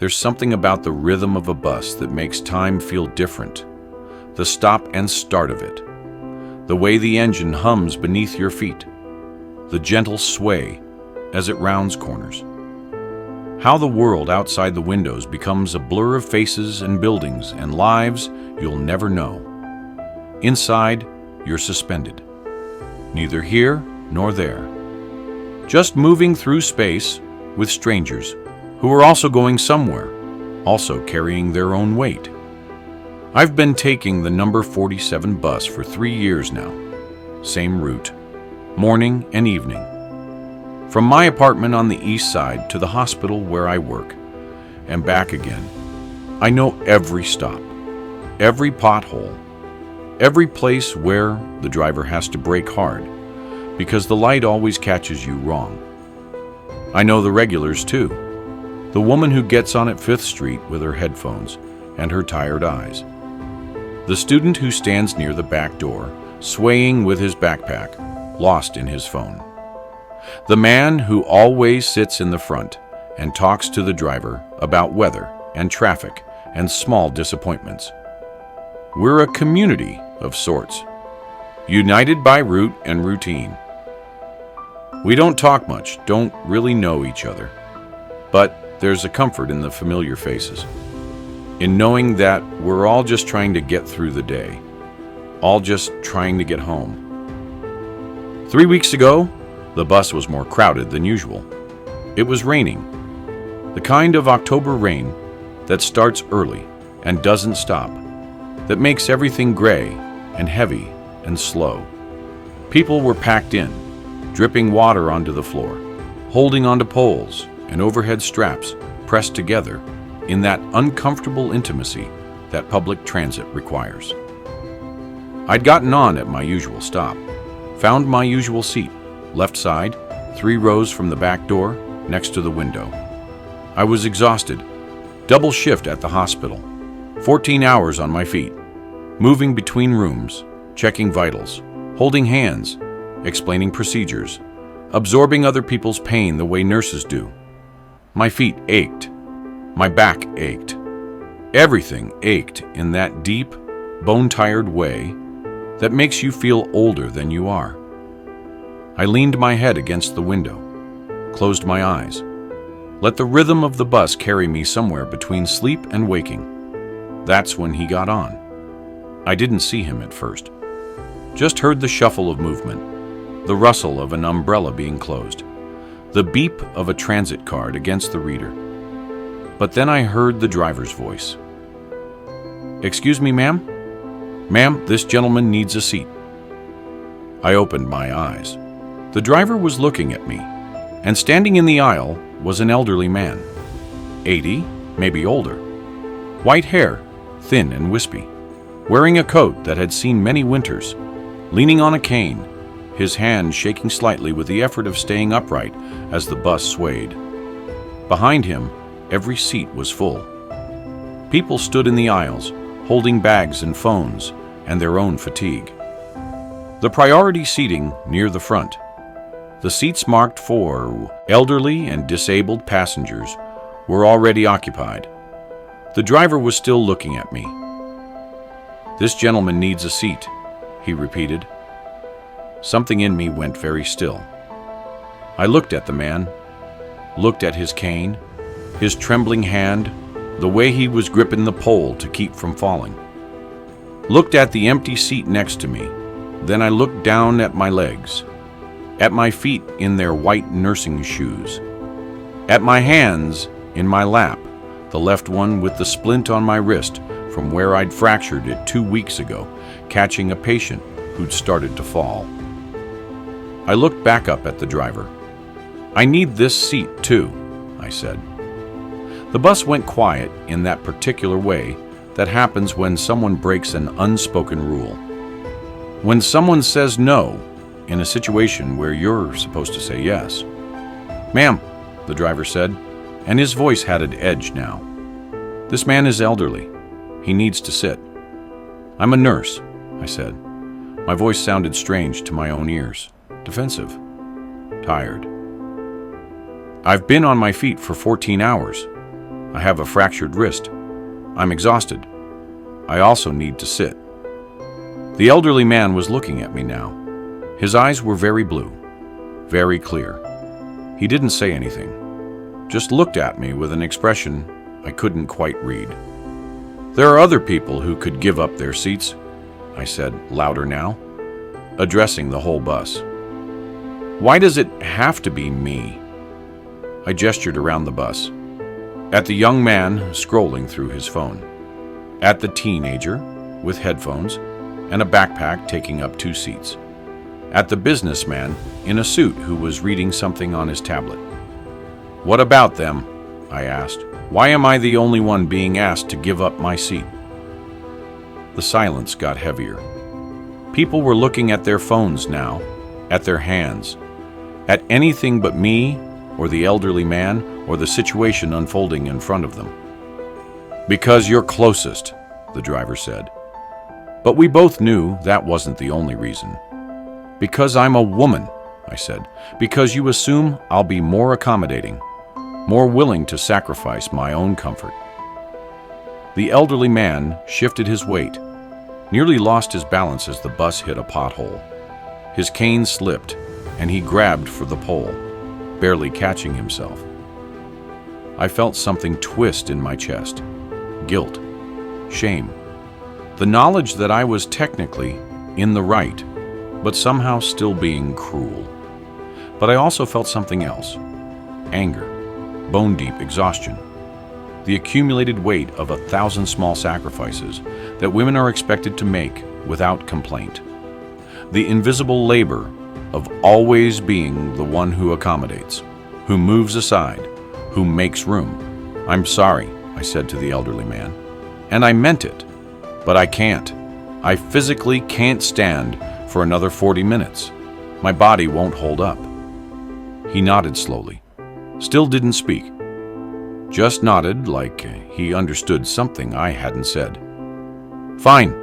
There's something about the rhythm of a bus that makes time feel different. The stop and start of it. The way the engine hums beneath your feet. The gentle sway as it rounds corners. How the world outside the windows becomes a blur of faces and buildings and lives you'll never know. Inside, you're suspended. Neither here nor there. Just moving through space with strangers who are also going somewhere, also carrying their own weight. I've been taking the number 47 bus for 3 years now. Same route, morning and evening. From my apartment on the east side to the hospital where I work, and back again. I know every stop, every pothole, every place where the driver has to brake hard, because the light always catches you wrong. I know the regulars too. The woman who gets on at 5th Street with her headphones and her tired eyes. The student who stands near the back door, swaying with his backpack, lost in his phone. The man who always sits in the front and talks to the driver about weather and traffic and small disappointments. We're a community of sorts, united by route and routine. We don't talk much, don't really know each other, but there's a comfort in the familiar faces, in knowing that we're all just trying to get through the day, all just trying to get home. 3 weeks ago, the bus was more crowded than usual. It was raining, the kind of October rain that starts early and doesn't stop, that makes everything gray and heavy and slow. People were packed in, dripping water onto the floor, holding onto poles and overhead straps pressed together in that uncomfortable intimacy that public transit requires. I'd gotten on at my usual stop, found my usual seat, left side, 3 rows from the back door, next to the window. I was exhausted, double shift at the hospital, 14 hours on my feet, moving between rooms, checking vitals, holding hands, explaining procedures, absorbing other people's pain the way nurses do. My feet ached, my back ached. Everything ached in that deep, bone-tired way that makes you feel older than you are. I leaned my head against the window, closed my eyes, let the rhythm of the bus carry me somewhere between sleep and waking. That's when he got on. I didn't see him at first. Just heard the shuffle of movement, the rustle of an umbrella being closed, the beep of a transit card against the reader. But then I heard the driver's voice. "Excuse me, ma'am? Ma'am, this gentleman needs a seat." I opened my eyes. The driver was looking at me, and standing in the aisle was an elderly man, 80, maybe older. White hair, thin and wispy, wearing a coat that had seen many winters, leaning on a cane, his hand shaking slightly with the effort of staying upright as the bus swayed. Behind him, every seat was full. People stood in the aisles, holding bags and phones and their own fatigue. The priority seating near the front, the seats marked for elderly and disabled passengers, were already occupied. The driver was still looking at me. "This gentleman needs a seat," he repeated. Something in me went very still. I looked at the man, looked at his cane, his trembling hand, the way he was gripping the pole to keep from falling. Looked at the empty seat next to me. Then I looked down at my legs, at my feet in their white nursing shoes, at my hands in my lap, the left one with the splint on my wrist from where I'd fractured it 2 weeks ago, catching a patient who'd started to fall. I looked back up at the driver. "I need this seat too," I said. The bus went quiet in that particular way that happens when someone breaks an unspoken rule. When someone says no in a situation where you're supposed to say yes. "Ma'am," the driver said, and his voice had an edge now. "This man is elderly. He needs to sit." "I'm a nurse," I said. My voice sounded strange to my own ears, defensive, tired. "I've been on my feet for 14 hours. I have a fractured wrist. I'm exhausted. I also need to sit." The elderly man was looking at me now. His eyes were very blue, very clear. He didn't say anything, just looked at me with an expression I couldn't quite read. "There are other people who could give up their seats," I said, louder now, addressing the whole bus. "Why does it have to be me?" I gestured around the bus, at the young man scrolling through his phone, at the teenager with headphones and a backpack taking up 2 seats, at the businessman in a suit who was reading something on his tablet. "What about them?" I asked. "Why am I the only one being asked to give up my seat?" The silence got heavier. People were looking at their phones now, at their hands, at anything but me or the elderly man or the situation unfolding in front of them. "Because you're closest," the driver said. But we both knew that wasn't the only reason. "Because I'm a woman," I said. "Because you assume I'll be more accommodating, more willing to sacrifice my own comfort." The elderly man shifted his weight, nearly lost his balance as the bus hit a pothole. His cane slipped, and he grabbed for the pole, barely catching himself. I felt something twist in my chest. Guilt, shame, the knowledge that I was technically in the right, but somehow still being cruel. But I also felt something else: anger, bone-deep exhaustion, the accumulated weight of 1,000 small sacrifices that women are expected to make without complaint, the invisible labor of always being the one who accommodates, who moves aside, who makes room. "I'm sorry," I said to the elderly man, and I meant it, but I can't. I physically can't stand for another 40 minutes. My body won't hold up. He nodded slowly, still didn't speak, just nodded like he understood something I hadn't said. "Fine,"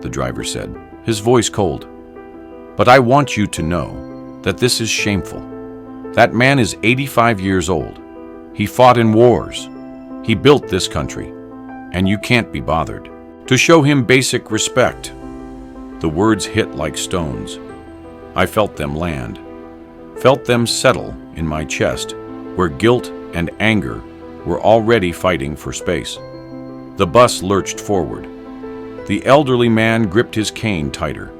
the driver said, his voice cold. "But I want you to know that this is shameful. That man is 85 years old. He fought in wars. He built this country, and you can't be bothered to show him basic respect." The words hit like stones. I felt them land, felt them settle in my chest, where guilt and anger were already fighting for space. The bus lurched forward. The elderly man gripped his cane tighter.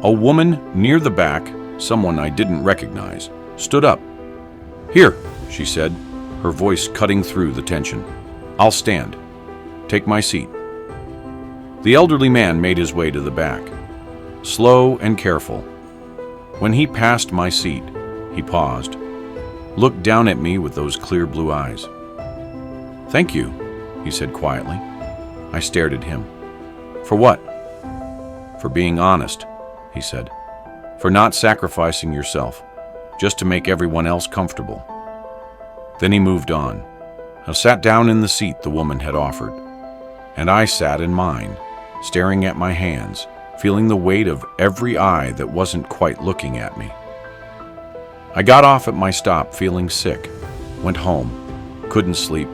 A woman near the back, someone I didn't recognize, stood up. "Here," she said, her voice cutting through the tension. "I'll stand. Take my seat." The elderly man made his way to the back, slow and careful. When he passed my seat, he paused, looked down at me with those clear blue eyes. "Thank you," he said quietly. I stared at him. "For what?" "For being honest," he said. "For not sacrificing yourself, just to make everyone else comfortable." Then he moved on. I sat down in the seat the woman had offered, and I sat in mine, staring at my hands, feeling the weight of every eye that wasn't quite looking at me. I got off at my stop feeling sick, went home, couldn't sleep,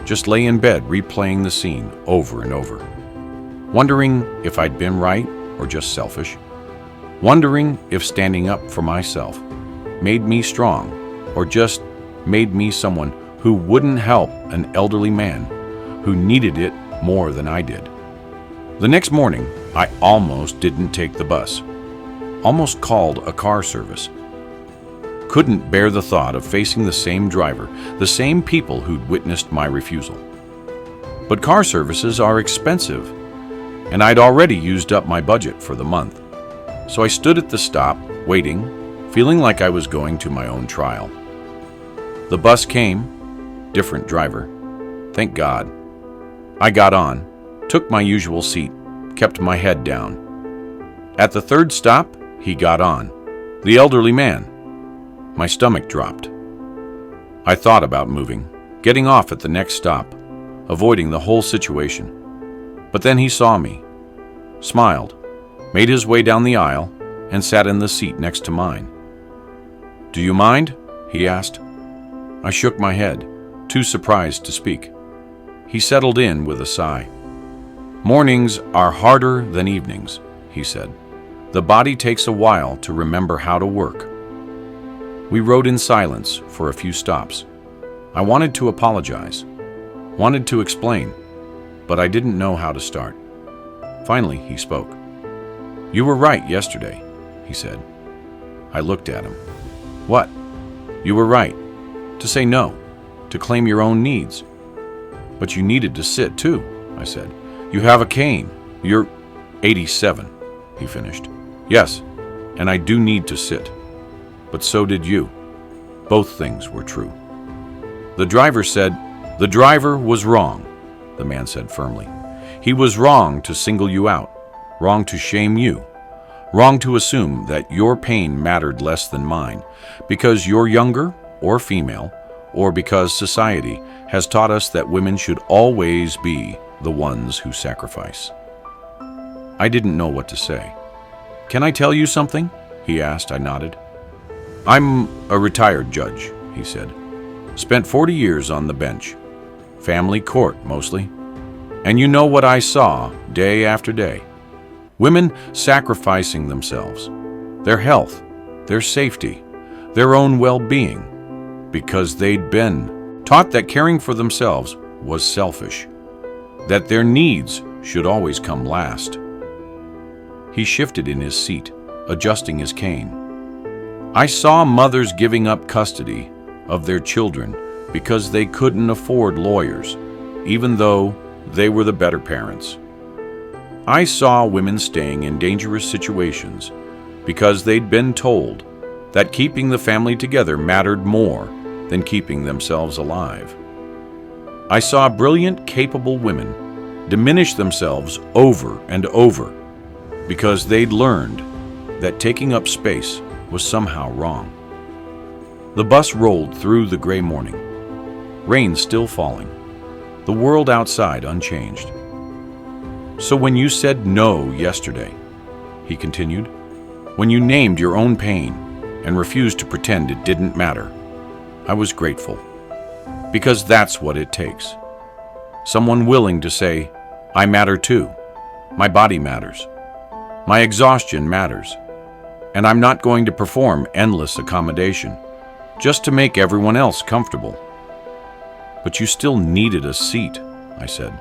just lay in bed replaying the scene over and over, wondering if I'd been right or just selfish, wondering if standing up for myself made me strong or just made me someone who wouldn't help an elderly man who needed it more than I did. The next morning, I almost didn't take the bus, almost called a car service. Couldn't bear the thought of facing the same driver, the same people who'd witnessed my refusal. But car services are expensive, and I'd already used up my budget for the month. So I stood at the stop, waiting, feeling like I was going to my own trial. The bus came, different driver. Thank God. I got on, took my usual seat, kept my head down. At the third stop, he got on. The elderly man. My stomach dropped. I thought about moving, getting off at the next stop, avoiding the whole situation. But then he saw me, smiled, made his way down the aisle, and sat in the seat next to mine. "Do you mind?" he asked. I shook my head, too surprised to speak. He settled in with a sigh. "Mornings are harder than evenings," he said. "The body takes a while to remember how to work." We rode in silence for a few stops. I wanted to apologize, wanted to explain, but I didn't know how to start. Finally, he spoke. "You were right yesterday," he said. I looked at him. "What?" "You were right. To say no, to claim your own needs." "But you needed to sit too," I said. "You have a cane. You're 87, he finished. "Yes, and I do need to sit. But so did you." Both things were true. The driver was wrong, the man said firmly. He was wrong to single you out, wrong to shame you, wrong to assume that your pain mattered less than mine, because you're younger or female, or because society has taught us that women should always be the ones who sacrifice. I didn't know what to say. "Can I tell you something?" he asked. I nodded. "I'm a retired judge," he said. "Spent 40 years on the bench. Family court, mostly. And you know what I saw day after day. Women sacrificing themselves, their health, their safety, their own well-being, because they'd been taught that caring for themselves was selfish, that their needs should always come last." He shifted in his seat, adjusting his cane. "I saw mothers giving up custody of their children because they couldn't afford lawyers, even though they were the better parents. I saw women staying in dangerous situations because they'd been told that keeping the family together mattered more than keeping themselves alive. I saw brilliant, capable women diminish themselves over and over because they'd learned that taking up space was somehow wrong." The bus rolled through the gray morning, rain still falling, the world outside unchanged. "So when you said no yesterday," he continued, "when you named your own pain and refused to pretend it didn't matter, I was grateful. Because that's what it takes. Someone willing to say, I matter too. My body matters. My exhaustion matters. And I'm not going to perform endless accommodation just to make everyone else comfortable." "But you still needed a seat," I said.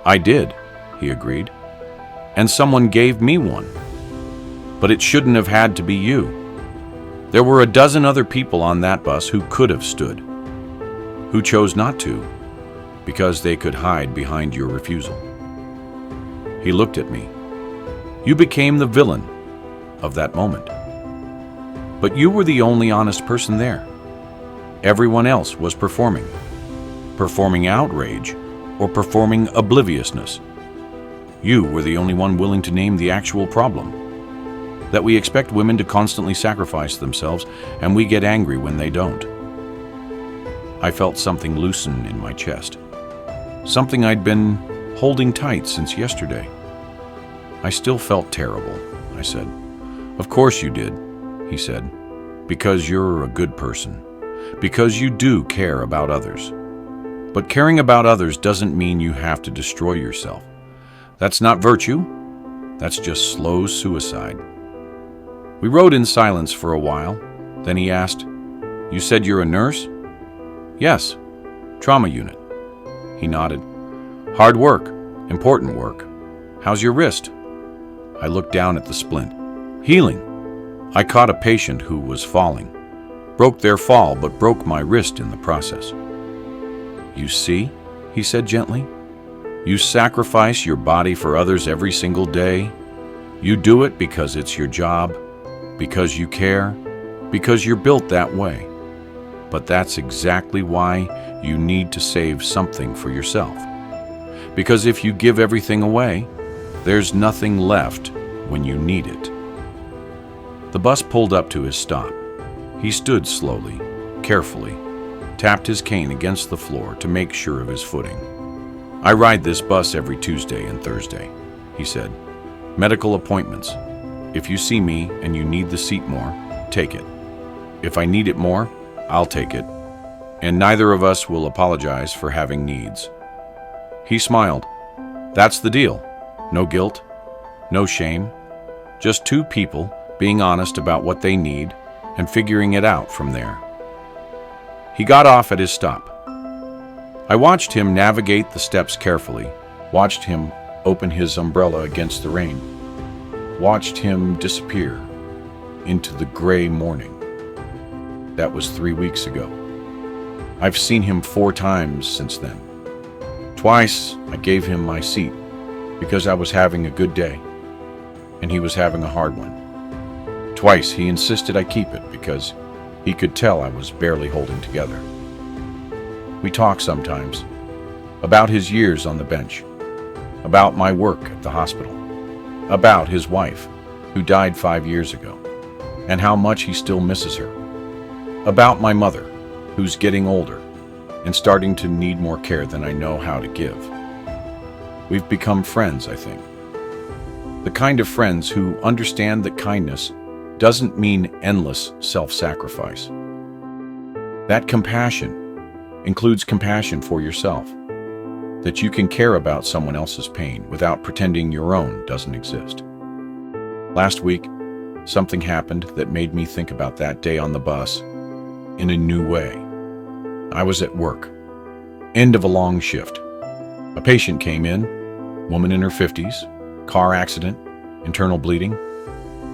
"I did," he agreed. "And someone gave me one. But it shouldn't have had to be you. There were a dozen other people on that bus who could have stood, who chose not to, because they could hide behind your refusal." He looked at me. "You became the villain of that moment. But you were the only honest person there. Everyone else was performing outrage or performing obliviousness. You were the only one willing to name the actual problem, that we expect women to constantly sacrifice themselves and we get angry when they don't." I felt something loosen in my chest, something I'd been holding tight since yesterday. "I still felt terrible," I said. "Of course you did," he said, "because you're a good person, because you do care about others. But caring about others doesn't mean you have to destroy yourself. That's not virtue, that's just slow suicide." We rode in silence for a while, then he asked, "You said you're a nurse?" "Yes, trauma unit." He nodded. "Hard work, important work. How's your wrist?" I looked down at the splint. "Healing. I caught a patient who was falling. Broke their fall, but broke my wrist in the process." "You see," he said gently, "you sacrifice your body for others every single day. You do it because it's your job, because you care, because you're built that way. But that's exactly why you need to save something for yourself. Because if you give everything away, there's nothing left when you need it." The bus pulled up to his stop. He stood slowly, carefully, tapped his cane against the floor to make sure of his footing. "I ride this bus every Tuesday and Thursday," he said. "Medical appointments. If you see me and you need the seat more, take it. If I need it more, I'll take it. and neither of us will apologize for having needs." He smiled. "That's the deal. No guilt, no shame, just two people being honest about what they need and figuring it out from there." He got off at his stop. I watched him navigate the steps carefully, watched him open his umbrella against the rain, watched him disappear into the gray morning. That was 3 weeks ago. I've seen him 4 times since then. Twice I gave him my seat because I was having a good day and he was having a hard one. Twice he insisted I keep it because he could tell I was barely holding together. We talk sometimes about his years on the bench, about my work at the hospital, about his wife, who died 5 years ago, and how much he still misses her, about my mother, who's getting older and starting to need more care than I know how to give. We've become friends, I think. The kind of friends who understand that kindness doesn't mean endless self-sacrifice. That compassion includes compassion for yourself, that you can care about someone else's pain without pretending your own doesn't exist. Last week, something happened that made me think about that day on the bus in a new way. I was at work, end of a long shift. A patient came in, woman in her 50s, car accident, internal bleeding.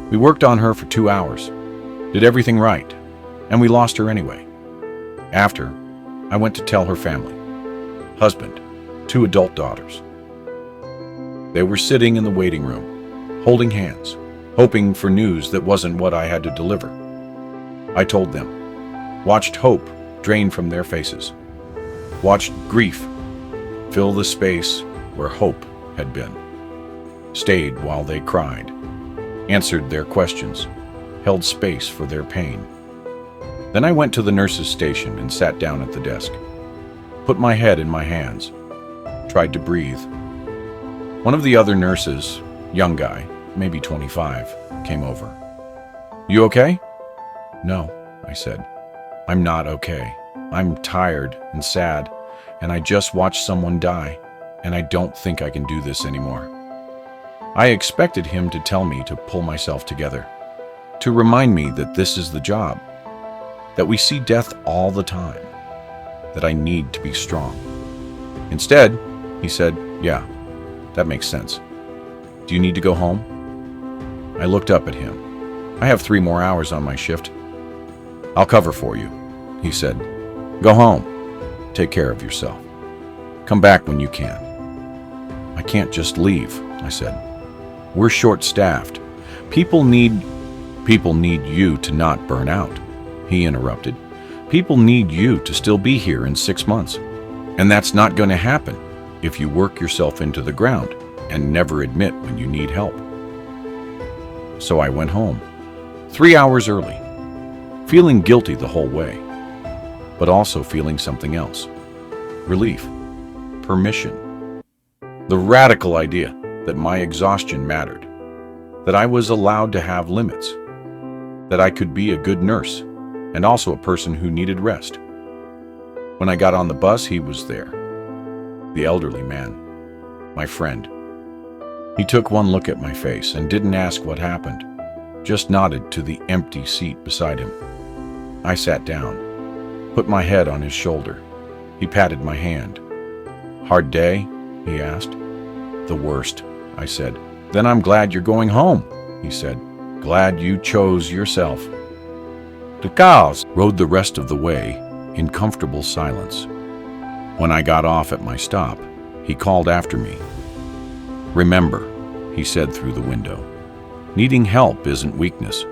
We worked on her for 2 hours, did everything right, and we lost her anyway. After, I went to tell her family, husband, 2 adult daughters. They were sitting in the waiting room, holding hands, hoping for news that wasn't what I had to deliver. I told them, watched hope drain from their faces, watched grief fill the space where hope had been, stayed while they cried, answered their questions, held space for their pain. Then I went to the nurse's station and sat down at the desk, put my head in my hands, tried to breathe. One of the other nurses, young guy, maybe 25, came over. "You okay?" "No," I said. "I'm not okay. I'm tired and sad, and I just watched someone die, and I don't think I can do this anymore." I expected him to tell me to pull myself together, to remind me that this is the job, that we see death all the time, that I need to be strong. Instead, he said, "Yeah, that makes sense. Do you need to go home?" I looked up at him. "I have 3 more hours on my shift." "I'll cover for you," he said. "Go home. Take care of yourself. Come back when you can." "I can't just leave," I said. "We're short-staffed. People need you to not burn out," he interrupted. "People need you to still be here in 6 months. And that's not going to happen if you work yourself into the ground and never admit when you need help." So I went home, 3 hours early, feeling guilty the whole way, but also feeling something else. Relief. Permission. The radical idea that my exhaustion mattered, that I was allowed to have limits, that I could be a good nurse and also a person who needed rest. When I got on the bus, he was there. The elderly man, my friend. He took one look at my face and didn't ask what happened, just nodded to the empty seat beside him. I sat down, put my head on his shoulder. He patted my hand. "Hard day?" he asked. "The worst," I said. "Then I'm glad you're going home," he said. "Glad you chose yourself." The cows rode the rest of the way in comfortable silence. When I got off at my stop, he called after me. "Remember," he said through the window, "needing help isn't weakness.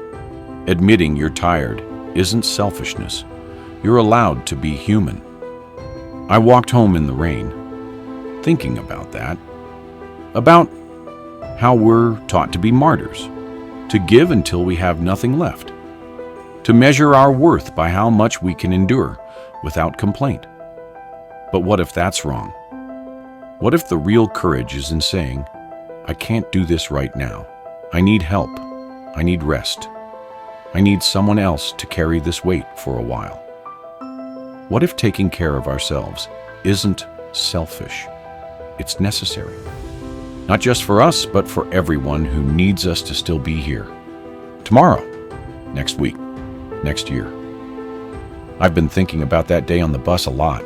Admitting you're tired isn't selfishness. You're allowed to be human." I walked home in the rain, thinking about that, about how we're taught to be martyrs, to give until we have nothing left, to measure our worth by how much we can endure without complaint. But what if that's wrong? What if the real courage is in saying, "I can't do this right now. I need help. I need rest. I need someone else to carry this weight for a while." What if taking care of ourselves isn't selfish? It's necessary. Not just for us, but for everyone who needs us to still be here. Tomorrow, next week, next year. I've been thinking about that day on the bus a lot.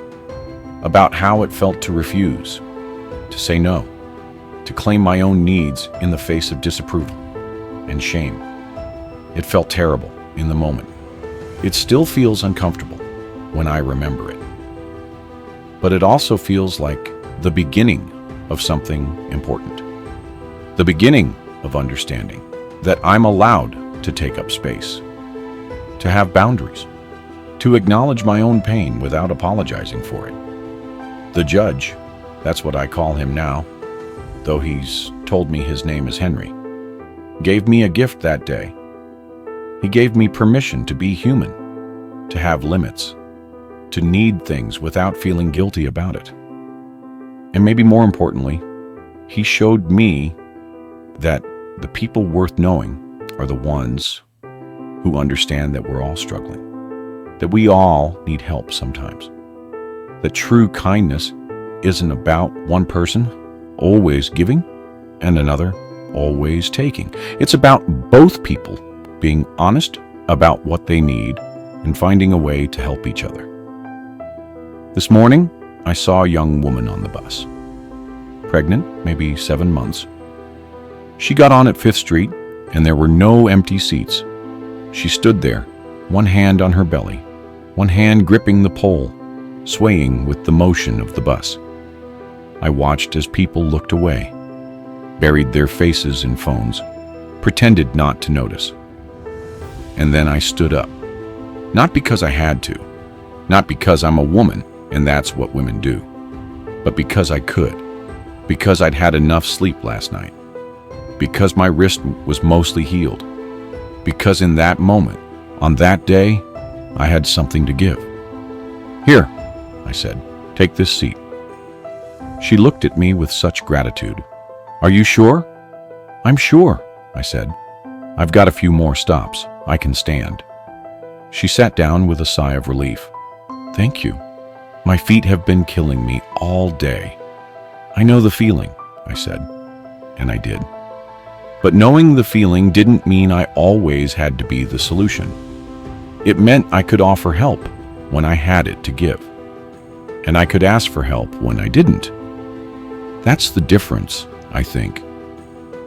About how it felt to refuse, to say no, to claim my own needs in the face of disapproval and shame. It felt terrible in the moment. It still feels uncomfortable when I remember it. But it also feels like the beginning of something important. The beginning of understanding that I'm allowed to take up space, to have boundaries, to acknowledge my own pain without apologizing for it. The judge, that's what I call him now, though he's told me his name is Henry, gave me a gift that day. He gave me permission to be human, to have limits, to need things without feeling guilty about it. And maybe more importantly, he showed me that the people worth knowing are the ones who understand that we're all struggling, that we all need help sometimes, that true kindness isn't about one person always giving and another always taking. It's about both people being honest about what they need and finding a way to help each other. This morning, I saw a young woman on the bus, pregnant, maybe 7 months. She got on at 5th Street, and there were no empty seats. She stood there, one hand on her belly, one hand gripping the pole, swaying with the motion of the bus. I watched as people looked away, buried their faces in phones, pretended not to notice. And then I stood up, not because I had to, not because I'm a woman and that's what women do, but because I could, because I'd had enough sleep last night, because my wrist was mostly healed, because in that moment, on that day, I had something to give. Here, I said, take this seat. She looked at me with such gratitude. Are you sure? I'm sure, I said. I've got a few more stops. I can stand. She sat down with a sigh of relief. Thank you. My feet have been killing me all day. I know the feeling, I said, and I did. But knowing the feeling didn't mean I always had to be the solution. It meant I could offer help when I had it to give, and I could ask for help when I didn't. That's the difference, I think,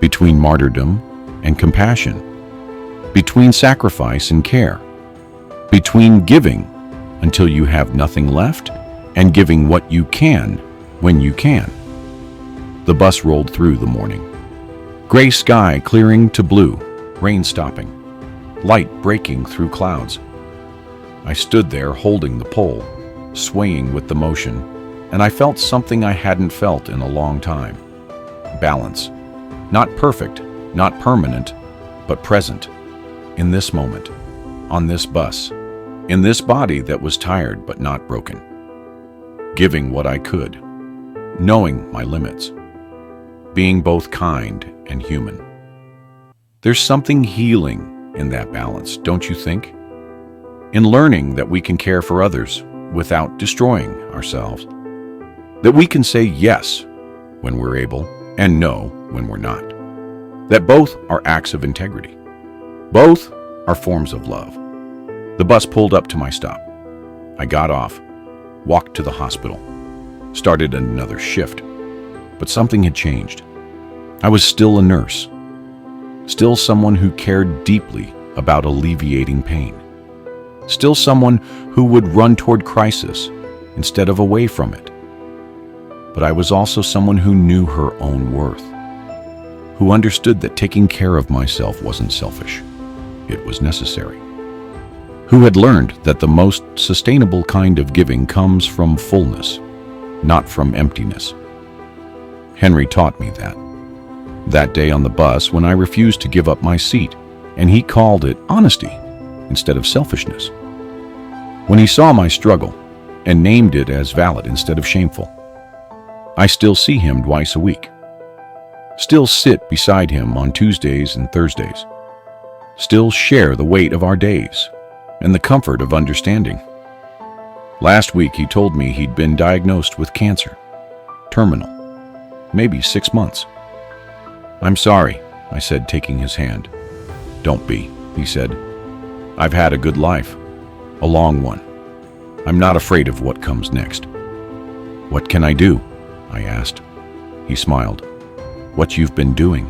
between martyrdom and compassion, between sacrifice and care, between giving until you have nothing left and giving what you can when you can. The bus rolled through the morning. Gray sky clearing to blue, rain stopping, light breaking through clouds. I stood there holding the pole, swaying with the motion, and I felt something I hadn't felt in a long time. Balance. Not perfect, not permanent, but present. In this moment, on this bus, in this body that was tired but not broken. Giving what I could, knowing my limits, being both kind and human. There's something healing in that balance, don't you think? In learning that we can care for others without destroying ourselves. That we can say yes when we're able and no when we're not. That both are acts of integrity. Both are forms of love. The bus pulled up to my stop. I got off, walked to the hospital, started another shift, but something had changed. I was still a nurse, still someone who cared deeply about alleviating pain, still someone who would run toward crisis instead of away from it. But I was also someone who knew her own worth, who understood that taking care of myself wasn't selfish, it was necessary, who had learned that the most sustainable kind of giving comes from fullness, not from emptiness. Henry taught me that day on the bus when I refused to give up my seat, and he called it honesty instead of selfishness. When he saw my struggle and named it as valid instead of shameful. I still see him twice a week, still sit beside him on Tuesdays and Thursdays, still share the weight of our days and the comfort of understanding. Last week he told me he'd been diagnosed with cancer. Terminal. Maybe 6 months. "I'm sorry," I said, taking his hand. "Don't be," he said. "I've had a good life. A long one. I'm not afraid of what comes next." "What can I do?" I asked. He smiled. "What you've been doing.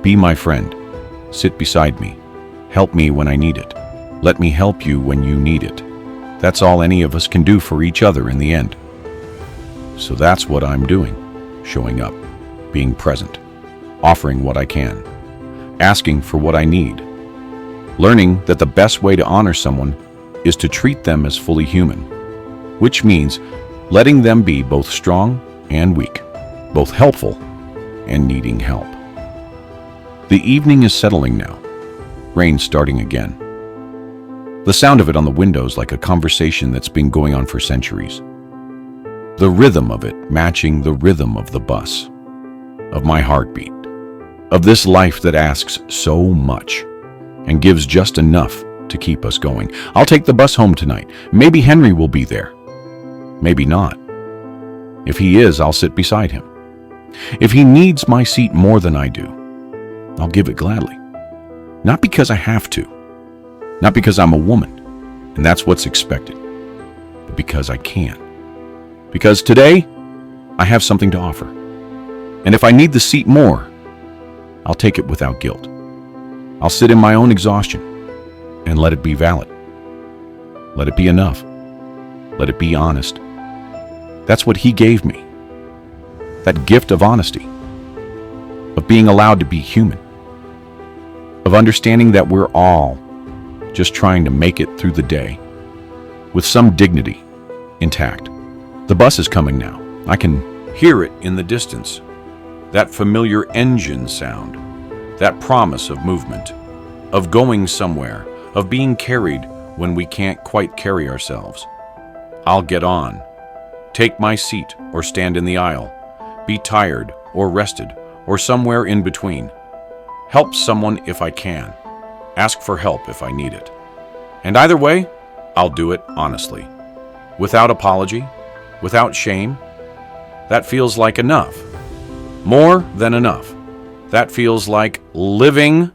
Be my friend. Sit beside me. Help me when I need it. Let me help you when you need it. That's all any of us can do for each other in the end." So that's what I'm doing. Showing up. Being present. Offering what I can. Asking for what I need. Learning that the best way to honor someone is to treat them as fully human, which means letting them be both strong and weak, both helpful and needing help. The evening is settling now. Rain starting again. The sound of it on the windows like a conversation that's been going on for centuries. The rhythm of it matching the rhythm of the bus, of my heartbeat, of this life that asks so much and gives just enough to keep us going. I'll take the bus home tonight. Maybe Henry will be there. Maybe not. If he is, I'll sit beside him. If he needs my seat more than I do, I'll give it gladly. Not because I have to, not because I'm a woman, and that's what's expected, but because I can. Because today, I have something to offer. And if I need the seat more, I'll take it without guilt. I'll sit in my own exhaustion and let it be valid. Let it be enough. Let it be honest. That's what he gave me. That gift of honesty, of being allowed to be human, of understanding that we're all just trying to make it through the day with some dignity intact. The bus is coming now. I can hear it in the distance. That familiar engine sound, that promise of movement, of going somewhere, of being carried when we can't quite carry ourselves. I'll get on, take my seat or stand in the aisle, be tired or rested or somewhere in between. Help someone if I can, ask for help if I need it. And either way, I'll do it honestly, without apology, without shame. That feels like enough. More than enough. That feels like living